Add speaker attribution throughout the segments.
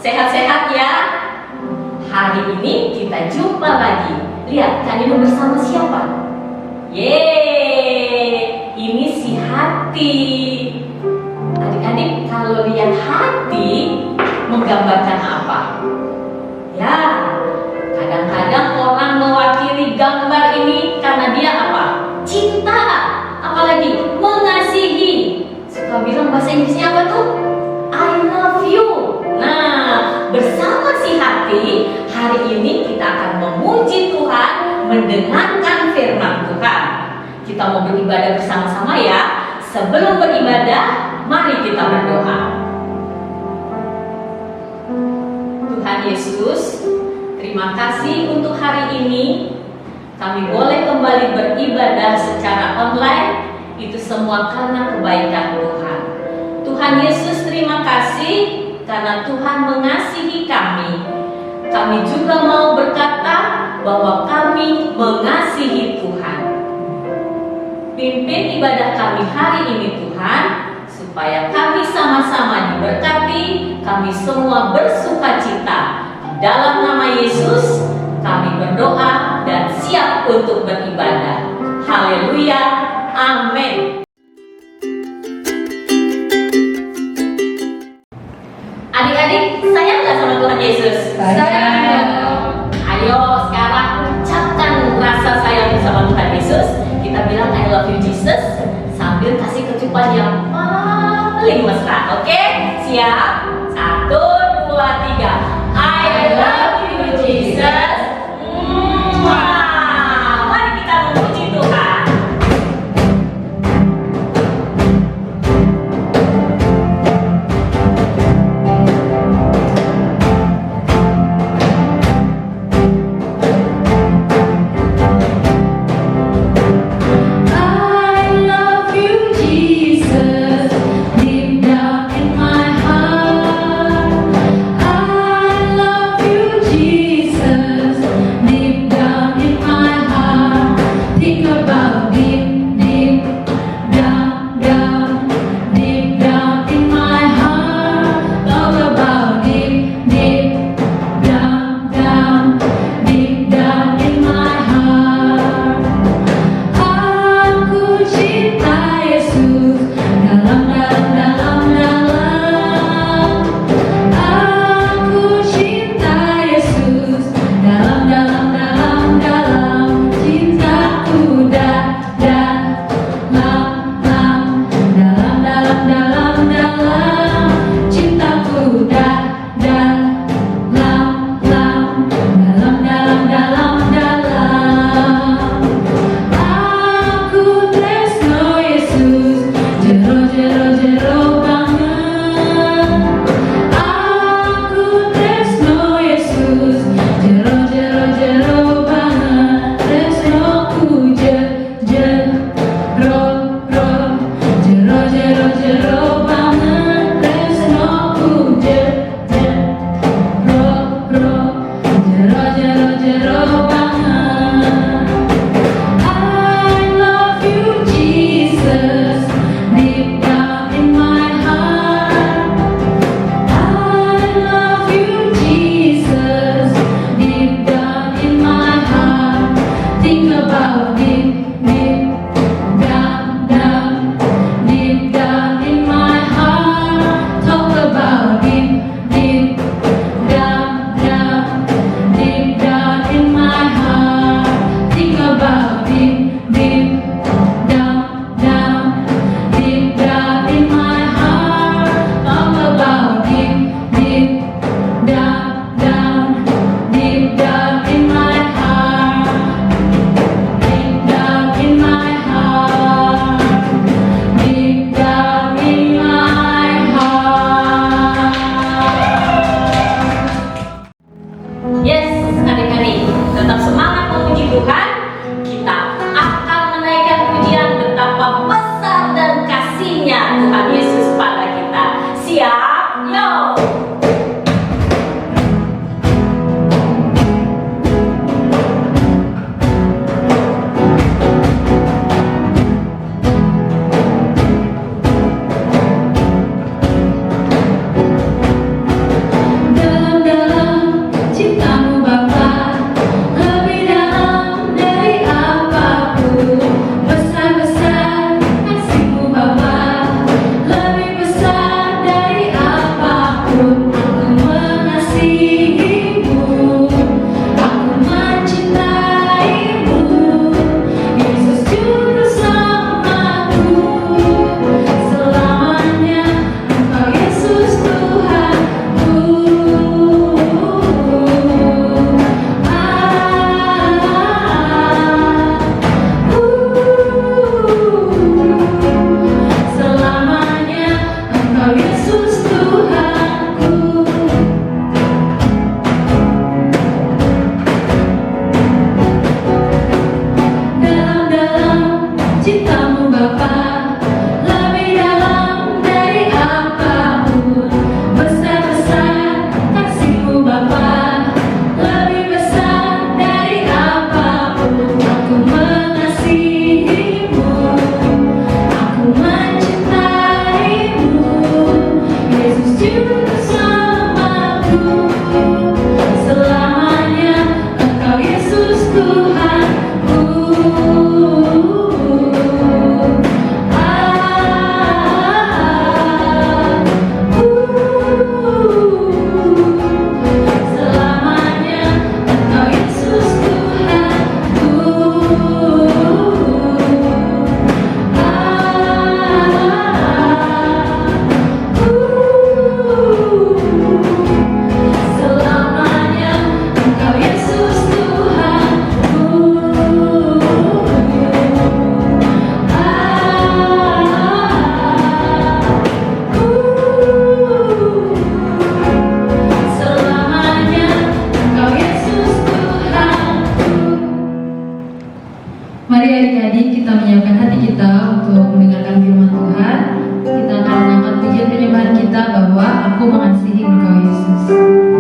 Speaker 1: Sehat-sehat ya? Hari ini kita jumpa lagi. Lihat, kalian bersama siapa? Yeay, ini si Hati. Adik-adik, kalau lihat hati menggambarkan apa? Ya, kadang-kadang orang mewakili gambar ini karena dia apa? Cinta, apalagi mengasihi. Suka bilang bahasa Inggrisnya apa tuh? I love you. Nah, bersama si Hati, hari ini kita akan memuji Tuhan, mendengarkan firman Tuhan. Kita mau beribadah bersama-sama ya. Sebelum beribadah, mari kita berdoa. Tuhan Yesus, terima kasih untuk hari ini. Kami boleh kembali beribadah secara online. Itu semua karena kebaikan Tuhan. Tuhan Yesus, terima kasih karena Tuhan mengasihi kami. Kami juga mau berkata bahwa kami mengasihi Tuhan. Pimpin ibadah kami hari ini Tuhan, supaya kami sama-sama diberkati, kami semua bersukacita. Dalam nama Yesus, kami berdoa dan siap untuk beribadah. Haleluya, amin. Adik-adik, sayang nggak sama Tuhan Yesus?
Speaker 2: Sayang.
Speaker 1: Ayo sekarang ucapkan rasa sayang sama Tuhan Yesus. Kita bilang I love you Jesus sambil kasih kecupan yang paling mesra. Oke? Siap? 1, 2, 3. I love you Jesus. Mari kita memuji Tuhan.
Speaker 2: kita bahwa aku mengasihi Engkau Yesus.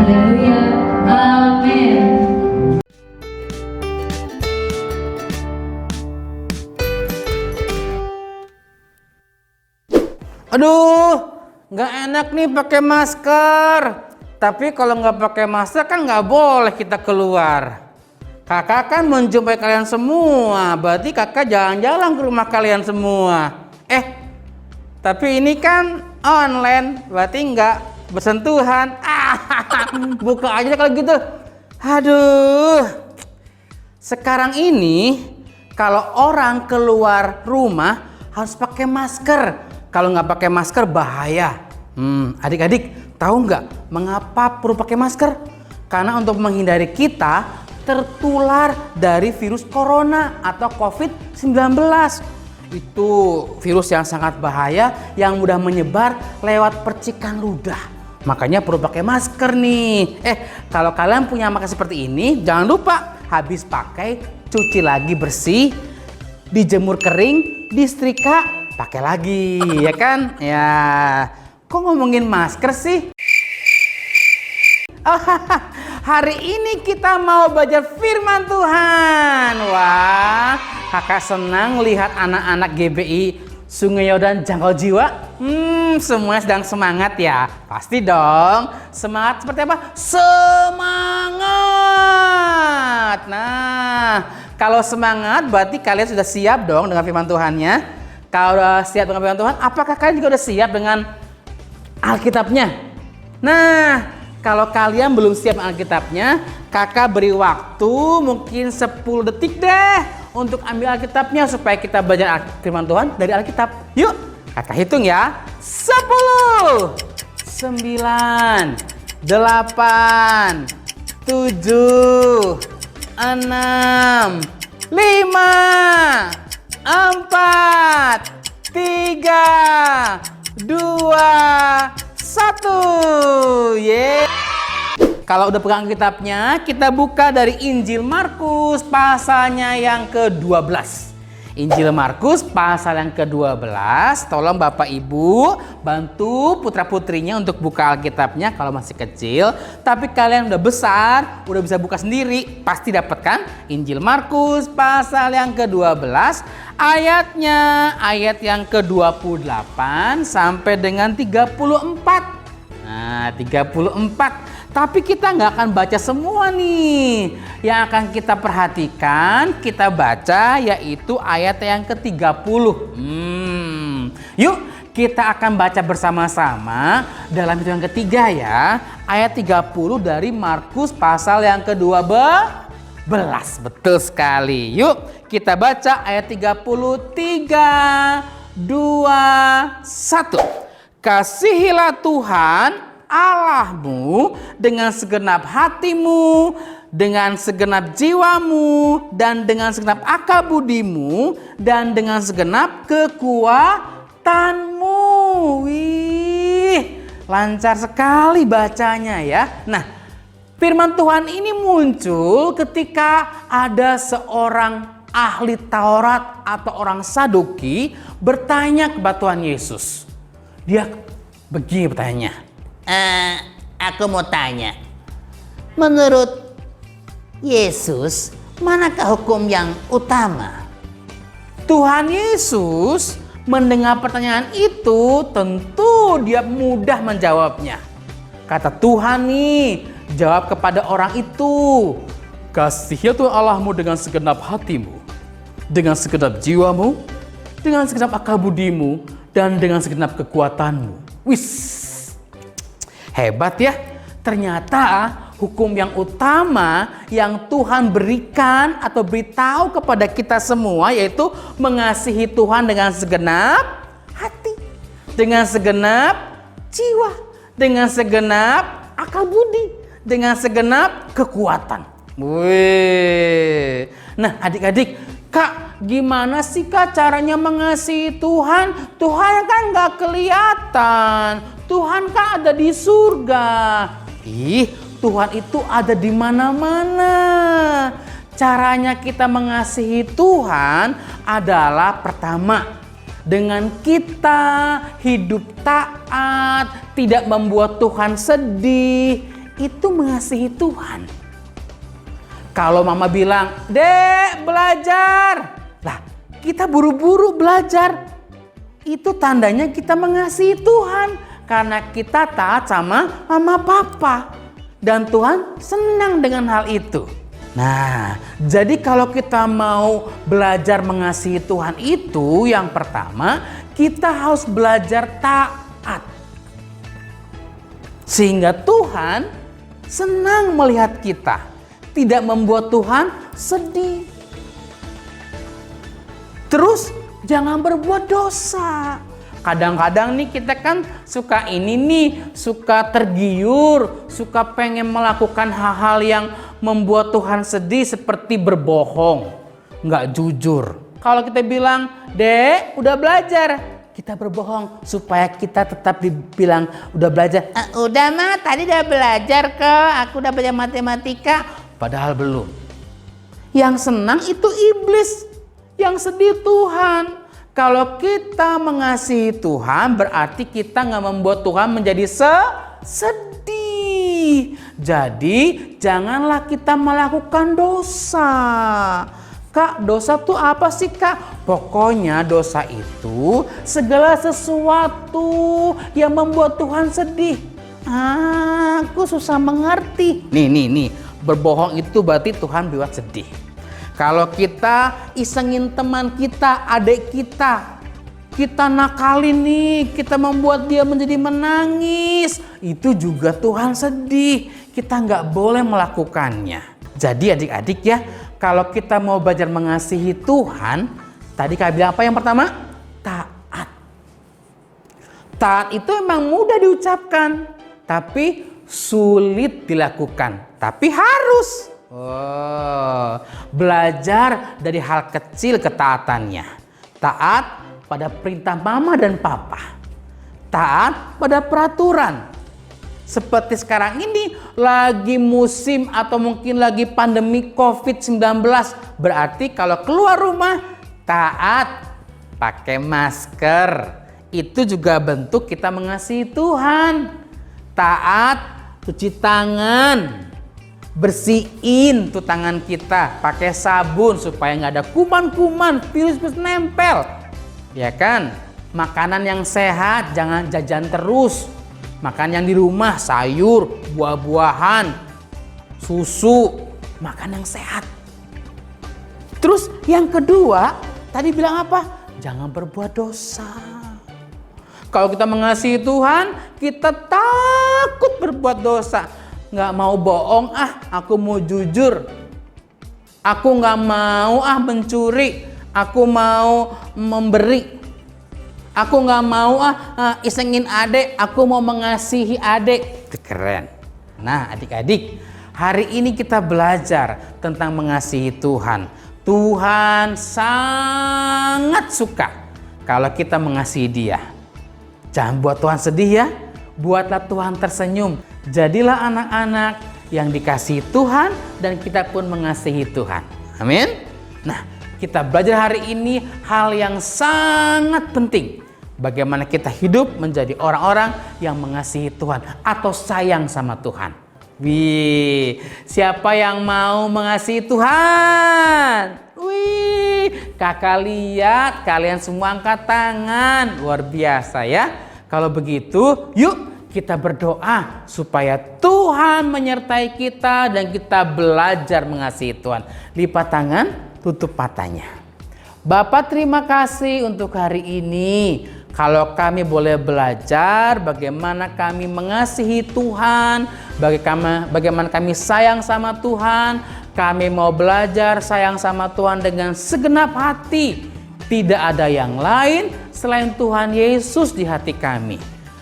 Speaker 2: Haleluya. Amin.
Speaker 3: Aduh, nggak enak nih pakai masker. Tapi kalau nggak pakai masker kan nggak boleh kita keluar. Kakak kan menjumpai kalian semua, berarti kakak jalan-jalan ke rumah kalian semua. Tapi ini kan online, berarti nggak bersentuhan. Buka aja kalau gitu. Aduh, sekarang ini kalau orang keluar rumah harus pakai masker. Kalau nggak pakai masker bahaya. Adik-adik tahu nggak mengapa perlu pakai masker? Karena untuk menghindari kita tertular dari virus corona atau COVID-19. Itu virus yang sangat bahaya yang mudah menyebar lewat percikan ludah. Makanya perlu pakai masker nih. Kalau kalian punya masker seperti ini, jangan lupa habis pakai cuci lagi bersih, dijemur kering, disetrika, pakai lagi, ya kan? Ya, kok ngomongin masker sih? Hari ini kita mau belajar firman Tuhan. Wah, kakak senang lihat anak-anak GBI Sungai Yordan Jangkau Jiwa. Semuanya sedang semangat ya. Pasti dong. Semangat seperti apa? Semangat. Nah, kalau semangat berarti kalian sudah siap dong dengan firman Tuhannya. Kalau udah siap dengan firman Tuhan, apakah kalian juga udah siap dengan Alkitabnya? Nah, kalau kalian belum siap dengan Alkitabnya, kakak beri waktu mungkin 10 detik deh untuk ambil Alkitabnya supaya kita belajar firman Tuhan dari Alkitab. Yuk, kakak hitung ya. 10, 9, 8, 7, 6, 5, 4, 3, 2, 1. Yeay. Kalau udah pegang kitabnya, kita buka dari Injil Markus pasalnya yang ke-12. Injil Markus pasal yang ke-12. Tolong Bapak Ibu bantu putra-putrinya untuk buka Alkitabnya kalau masih kecil. Tapi kalian udah besar, udah bisa buka sendiri, pasti dapat kan? Injil Markus pasal yang ke-12, ayatnya ayat yang ke-28 sampai dengan 34. Nah, 34. Tapi kita nggak akan baca semua nih. Yang akan kita perhatikan, kita baca yaitu ayat yang ke-30. Yuk, kita akan baca bersama-sama dalam hitungan ketiga ya. Ayat 30 dari Markus pasal yang ke-12. Betul sekali. Yuk, kita baca ayat 33, 2, 1. Kasihilah Tuhan Allahmu dengan segenap hatimu, dengan segenap jiwamu, dan dengan segenap akal budimu, dan dengan segenap kekuatanmu. Wih, lancar sekali bacanya ya. Nah, firman Tuhan ini muncul ketika ada seorang ahli Taurat atau orang Saduki bertanya kepada Tuhan Yesus. Dia begini bertanya. Aku mau tanya, menurut Yesus, manakah hukum yang utama? Tuhan Yesus mendengar pertanyaan itu, tentu dia mudah menjawabnya. Kata Tuhan nih, jawab kepada orang itu, kasihilah Tuhan Allahmu dengan segenap hatimu, dengan segenap jiwamu, dengan segenap akal budimu, dan dengan segenap kekuatanmu. Wis. Hebat ya, ternyata hukum yang utama yang Tuhan berikan atau beritahu kepada kita semua yaitu mengasihi Tuhan dengan segenap hati, dengan segenap jiwa, dengan segenap akal budi, dengan segenap kekuatan. Wih. Nah, adik-adik, Kak, gimana sih Kak caranya mengasihi Tuhan? Tuhan kan gak kelihatan. Tuhan kan ada di surga. Tuhan itu ada di mana-mana. Caranya kita mengasihi Tuhan adalah pertama, dengan kita hidup taat, tidak membuat Tuhan sedih. itu mengasihi Tuhan. Kalau mama bilang, "Dek, belajar." Lah, kita buru-buru belajar. Itu tandanya kita mengasihi Tuhan. Karena kita taat sama mama papa. Dan Tuhan senang dengan hal itu. Nah, jadi kalau kita mau belajar mengasihi Tuhan itu, yang pertama, kita harus belajar taat. Sehingga Tuhan senang melihat kita. Tidak membuat Tuhan sedih. Terus jangan berbuat dosa. Kadang-kadang nih kita kan suka suka tergiur, suka pengen melakukan hal-hal yang membuat Tuhan sedih seperti berbohong, nggak jujur. Kalau kita bilang, "Dek, udah belajar," kita berbohong supaya kita tetap dibilang udah belajar. "Udah mah, tadi udah belajar kok, aku udah belajar matematika." Padahal belum. Yang senang itu iblis, yang sedih Tuhan. Kalau kita mengasihi Tuhan, berarti kita nggak membuat Tuhan menjadi sedih. Jadi janganlah kita melakukan dosa. Kak, dosa tuh apa sih Kak? Pokoknya dosa itu segala sesuatu yang membuat Tuhan sedih. Aku susah mengerti. Nih. Berbohong itu berarti Tuhan buat sedih. Kalau kita isengin teman kita, adik kita nakalin nih, kita membuat dia menjadi menangis, itu juga Tuhan sedih. Kita nggak boleh melakukannya. Jadi adik-adik ya, kalau kita mau belajar mengasihi Tuhan, tadi Kak bilang apa yang pertama? Taat. Taat itu emang mudah diucapkan, tapi sulit dilakukan. Tapi harus. Belajar dari hal kecil ketaatannya. Taat pada perintah mama dan papa. Taat pada peraturan. Seperti sekarang ini lagi musim atau mungkin lagi pandemi COVID-19. Berarti kalau keluar rumah taat pakai masker. Itu juga bentuk kita mengasihi Tuhan. Taat cuci tangan. Bersihin tuh tangan kita pakai sabun supaya nggak ada kuman-kuman, virus nempel. Ya kan? Makanan yang sehat, jangan jajan terus. Makan yang di rumah, sayur, buah-buahan, susu, makan yang sehat. Terus yang kedua, tadi bilang apa? Jangan berbuat dosa. Kalau kita mengasihi Tuhan, kita takut berbuat dosa. Nggak mau bohong, aku mau jujur. Aku nggak mau mencuri. Aku mau memberi. Aku nggak mau isengin adik. Aku mau mengasihi adik. Itu keren. Nah adik-adik, hari ini kita belajar tentang mengasihi Tuhan. Tuhan sangat suka kalau kita mengasihi Dia. Jangan buat Tuhan sedih ya. Buatlah Tuhan tersenyum. Jadilah anak-anak yang dikasihi Tuhan dan kita pun mengasihi Tuhan. Amin. Nah, kita belajar hari ini hal yang sangat penting. Bagaimana kita hidup menjadi orang-orang yang mengasihi Tuhan atau sayang sama Tuhan. Wih, siapa yang mau mengasihi Tuhan? Wih, kakak lihat kalian semua angkat tangan. Luar biasa ya. Kalau begitu, yuk kita berdoa supaya Tuhan menyertai kita dan kita belajar mengasihi Tuhan. Lipat tangan, tutup matanya. Bapa, terima kasih untuk hari ini. Kalau kami boleh belajar bagaimana kami mengasihi Tuhan, bagaimana kami sayang sama Tuhan, kami mau belajar sayang sama Tuhan dengan segenap hati. Tidak ada yang lain selain Tuhan Yesus di hati kami.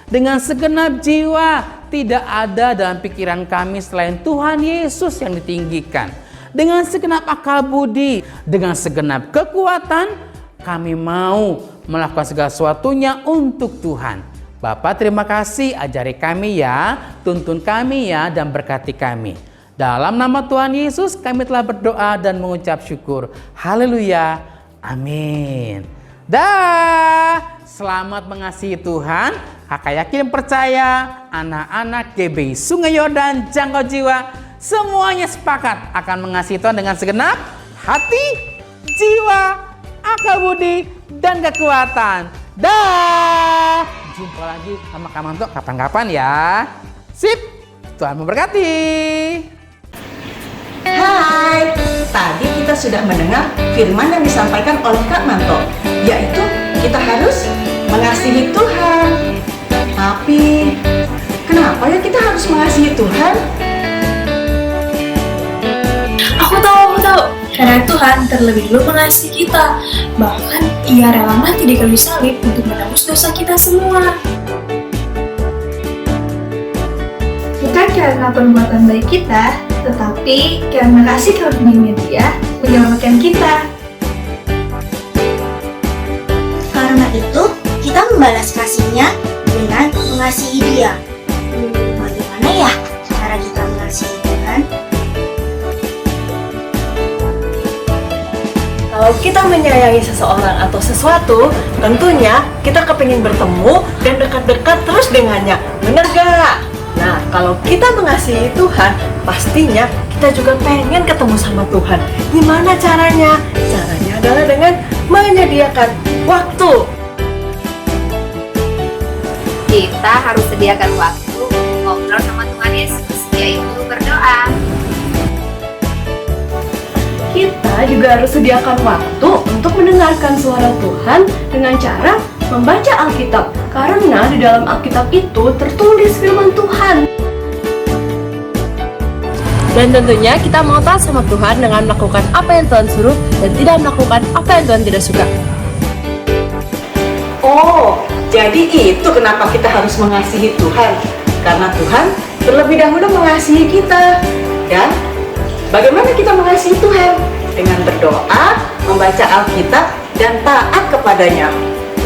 Speaker 3: Dengan segenap jiwa, tidak ada dalam pikiran kami selain Tuhan Yesus yang ditinggikan. Dengan segenap akal budi, dengan segenap kekuatan, kami mau melakukan segala sesuatunya untuk Tuhan. Bapa, terima kasih, ajari kami ya, tuntun kami ya, dan berkati kami. Dalam nama Tuhan Yesus kami telah berdoa dan mengucap syukur. Haleluya. Amin. Dah, selamat mengasihi Tuhan. Kakak yakin percaya anak-anak GB Sungai Yordan Jangkau Jiwa semuanya sepakat akan mengasihi Tuhan dengan segenap hati, jiwa, akal budi, dan kekuatan. Dah, jumpa lagi sama Kak Manto kapan-kapan ya. Sip, Tuhan memberkati.
Speaker 4: Hai, tadi kita sudah mendengar firman yang disampaikan oleh Kak Manto, yaitu kita harus mengasihi Tuhan. Tapi, kenapa ya kita harus mengasihi Tuhan?
Speaker 5: Aku tahu. Karena Tuhan terlebih dulu mengasihi kita. Bahkan Ia rela mati di kayu salib untuk menebus dosa kita semua. Bukan karena perbuatan baik kita, tetapi karena kasih karunia Dia menyelamatkan kita.
Speaker 6: Karena itu, kita membalas kasihnya dengan mengasihi Dia. Bagaimana ya cara kita mengasihi Tuhan?
Speaker 7: Kalau kita menyayangi seseorang atau sesuatu, tentunya kita kepingin bertemu dan dekat-dekat terus dengannya. Bener gak? Nah, kalau kita mengasihi Tuhan, pastinya kita juga pengen ketemu sama Tuhan. Gimana caranya? Caranya adalah dengan menyediakan waktu.
Speaker 8: Kita harus sediakan waktu ngobrol sama Tuhan Yesus, yaitu berdoa.
Speaker 7: Kita juga harus sediakan waktu untuk mendengarkan suara Tuhan dengan cara membaca Alkitab. Karena di dalam Alkitab itu tertulis firman Tuhan. Dan tentunya kita mau taat sama Tuhan dengan melakukan apa yang Tuhan suruh dan tidak melakukan apa yang Tuhan tidak suka.
Speaker 4: Oh, jadi itu kenapa kita harus mengasihi Tuhan. Karena Tuhan terlebih dahulu mengasihi kita. Dan bagaimana kita mengasihi Tuhan? Dengan berdoa, membaca Alkitab, dan taat kepadanya.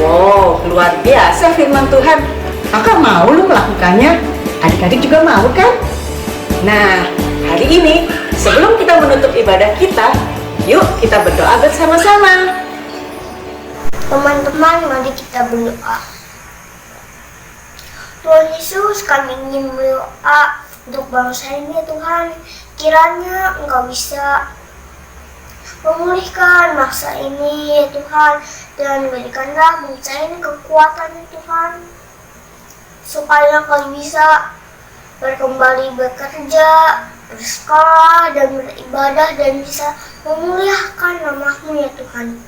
Speaker 4: Wow, luar biasa firman Tuhan. Kakak mau lu melakukannya? Adik-adik juga mau kan? Nah, hari ini sebelum kita menutup ibadah kita, yuk kita berdoa bersama-sama.
Speaker 6: Teman-teman, mari kita berdoa. Tuhan Yesus, kami ingin berdoa untuk bangsa ini, Tuhan. Kiranya Engkau bisa memulihkan bangsa ini, ya Tuhan, dan berikanlah bangsa ini kekuatan, ya Tuhan, supaya kami bisa kembali bekerja, bersekolah, dan beribadah, dan bisa memuliakan nama-Mu, ya Tuhan.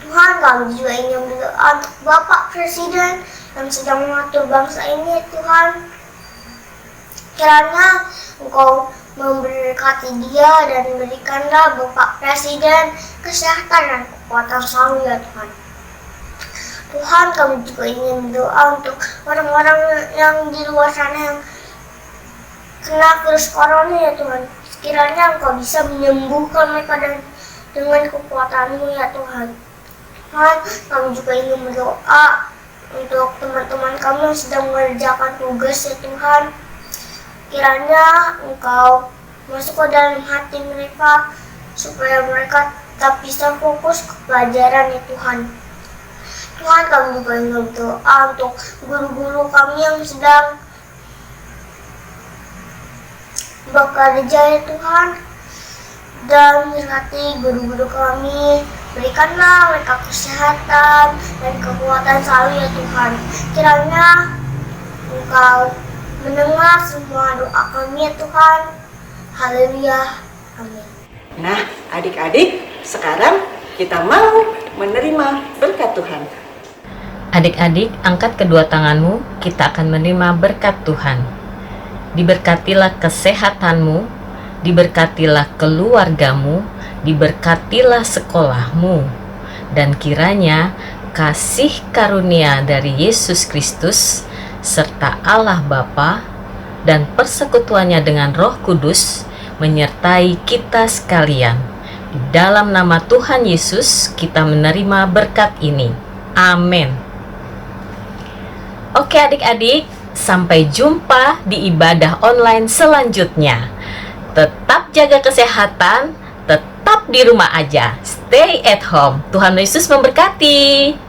Speaker 6: Tuhan, kami juga ingin berdoa untuk Bapak Presiden yang sedang mengatur bangsa ini, ya Tuhan. Kiranya Engkau memberkati dia dan berikanlah Bapak Presiden kesehatan dan kekuatan selalu, ya Tuhan. Tuhan, kami juga ingin berdoa untuk orang-orang yang di luar sana yang kena virus corona, ya Tuhan. Sekiranya Engkau bisa menyembuhkan mereka dengan kekuatan-Mu, ya Tuhan. Tuhan, kami juga ingin berdoa untuk teman-teman kami yang sedang mengerjakan tugas, ya Tuhan. Kiranya Engkau masuk ke dalam hati mereka supaya mereka tetap bisa fokus ke pelajaran, ya Tuhan. Tuhan, kami juga ingin berdoa untuk guru-guru kami yang sedang bekerja, ya Tuhan. Dan berkati guru-guru kami, berikanlah mereka kesehatan dan kekuatan selalu, ya Tuhan. Kiranya Engkau mendengar semua doa kami, ya Tuhan. Haleluya. Amin.
Speaker 4: Nah, adik-adik, sekarang kita mau menerima berkat Tuhan.
Speaker 1: Adik-adik, angkat kedua tanganmu, kita akan menerima berkat Tuhan. Diberkatilah kesehatanmu, diberkatilah keluargamu, diberkatilah sekolahmu, dan kiranya kasih karunia dari Yesus Kristus serta Allah Bapa dan persekutuannya dengan Roh Kudus menyertai kita sekalian. Di dalam nama Tuhan Yesus kita menerima berkat ini. Amin. Oke adik-adik, sampai jumpa di ibadah online selanjutnya. Tetap jaga kesehatan, tetap di rumah aja. Stay at home. Tuhan Yesus memberkati.